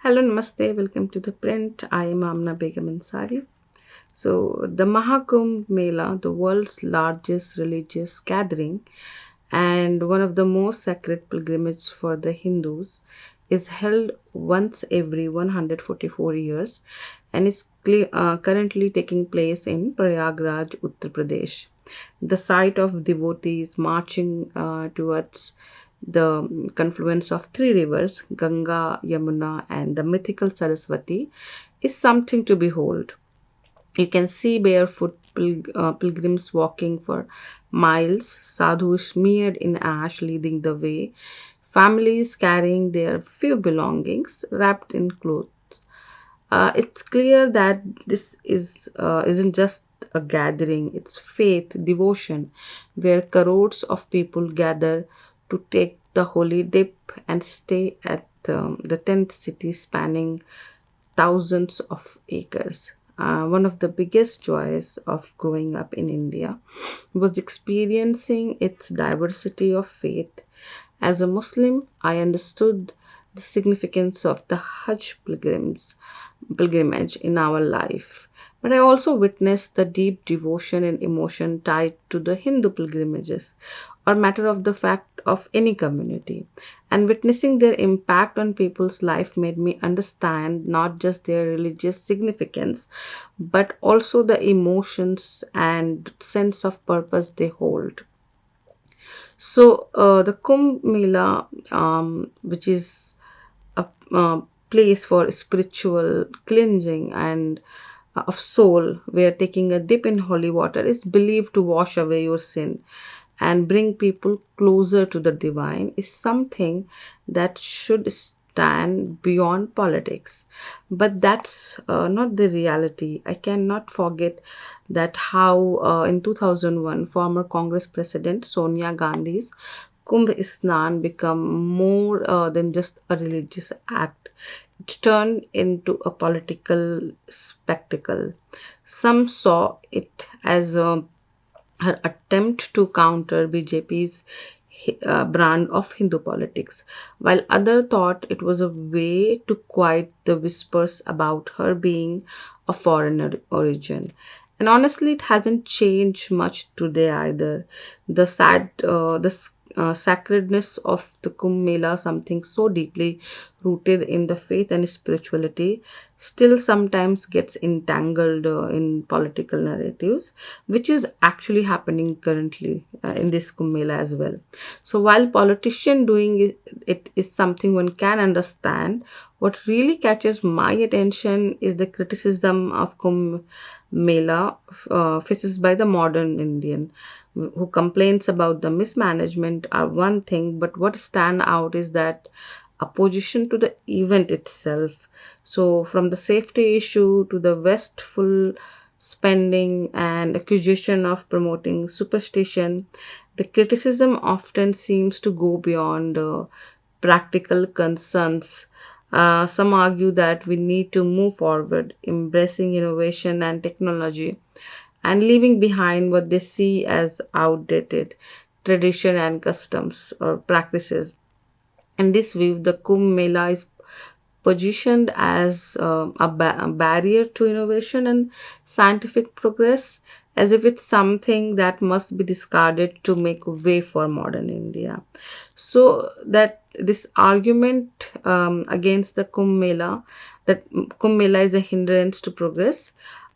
Hello, Namaste. Welcome to ThePrint. I am Amana Begam Ansari. So, the Maha Kumbh Mela, the world's largest religious gathering and one of the most sacred pilgrimages for the Hindus, is held once every 144 years and is currently taking place in Prayagraj, Uttar Pradesh. The sight of devotees marching towards the confluence of three rivers, Ganga, Yamuna, and the mythical Saraswati, is something to behold. You can see barefoot pilgrims walking for miles, sadhus smeared in ash leading the way, families carrying their few belongings wrapped in clothes. It's clear that this isn't just a gathering; it's faith, devotion, where crores of people gather to take the holy dip and stay at the tenth city spanning thousands of acres. One of the biggest joys of growing up in India was experiencing its diversity of faith. As a Muslim, I understood the significance of the pilgrimage in our life. But I also witnessed the deep devotion and emotion tied to the Hindu pilgrimages, or matter of the fact of any community. And witnessing their impact on people's life made me understand not just their religious significance, but also the emotions and sense of purpose they hold. So, the Kumbh Mela, which is a place for spiritual cleansing and of soul, where taking a dip in holy water is believed to wash away your sin and bring people closer to the divine, is something that should stand beyond politics. But that's not the reality. I cannot forget that how in 2001 former Congress President Sonia Gandhi's Kumbh Isnan become more than just a religious act. It turned into a political spectacle. Some saw it as her attempt to counter BJP's brand of Hindu politics, while others thought it was a way to quiet the whispers about her being a foreign origin. And honestly, it hasn't changed much today either. The sacredness of the Kumbh Mela, something so deeply rooted in the faith and spirituality, still sometimes gets entangled in political narratives, which is actually happening currently in this Kumbh Mela as well. So while politician doing it is something one can understand, what really catches my attention is the criticism of Kumbh Mela faces by the modern Indian, who complains about the mismanagement are one thing, but what stand out is that opposition to the event itself. So from the safety issue to the wasteful spending and accusation of promoting superstition, the criticism often seems to go beyond practical concerns. Some argue that we need to move forward, embracing innovation and technology, and leaving behind what they see as outdated tradition and customs or practices. In this view, the Kumbh Mela is positioned as a barrier to innovation and scientific progress, as if it's something that must be discarded to make way for modern India. So that this argument against the Kumbh Mela, that Kumbh Mela is a hindrance to progress,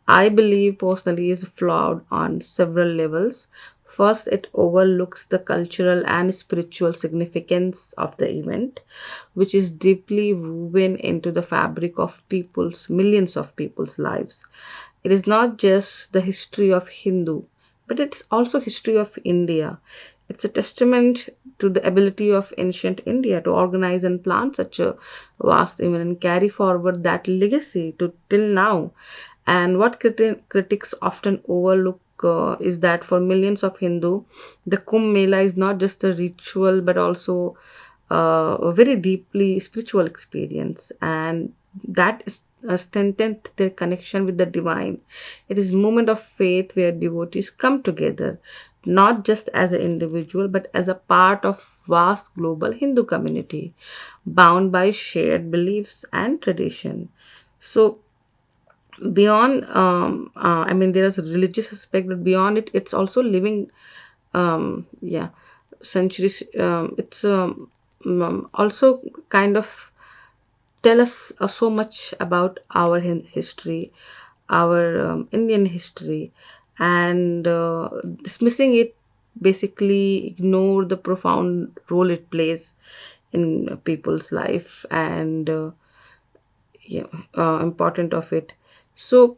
I believe personally is flawed on several levels. First, it overlooks the cultural and spiritual significance of the event, which is deeply woven into the fabric of millions of people's lives. It is not just the history of Hindu, but it's also history of India. It's a testament to the ability of ancient India to organize and plan such a vast event and carry forward that legacy to till now. And what critics often overlook is that for millions of Hindu, the Kumbh Mela is not just a ritual but also a very deeply spiritual experience, and that is strengthened their connection with the divine. It is a moment of faith where devotees come together not just as an individual but as a part of vast global Hindu community bound by shared beliefs and tradition. So beyond I mean, there is a religious aspect, but beyond it, it's also living, yeah, centuries. It's also kind of tell us so much about our history, our Indian history, and dismissing it basically ignore the profound role it plays in people's life, and yeah, important of it. So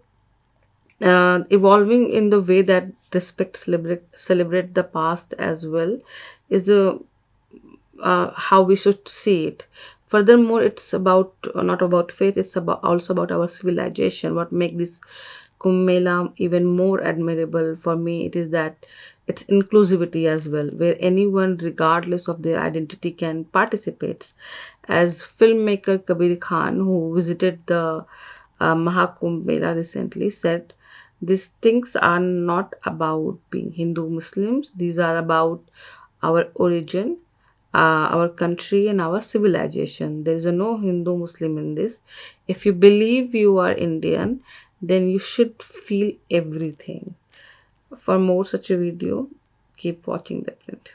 evolving in the way that respect celebrate the past as well is a how we should see it. Furthermore, it's about not about faith, it's about also about our civilization. What makes this Kumbh Mela even more admirable for me, it is that it's inclusivity as well, where anyone, regardless of their identity, can participate. As filmmaker Kabir Khan, who visited the Maha Kumbh Mela recently, said, these things are not about being Hindu Muslims, these are about our origin, our country, and our civilization. There is a no Hindu Muslim in this. If you believe you are Indian, then you should feel everything. For more such a video, keep watching the print.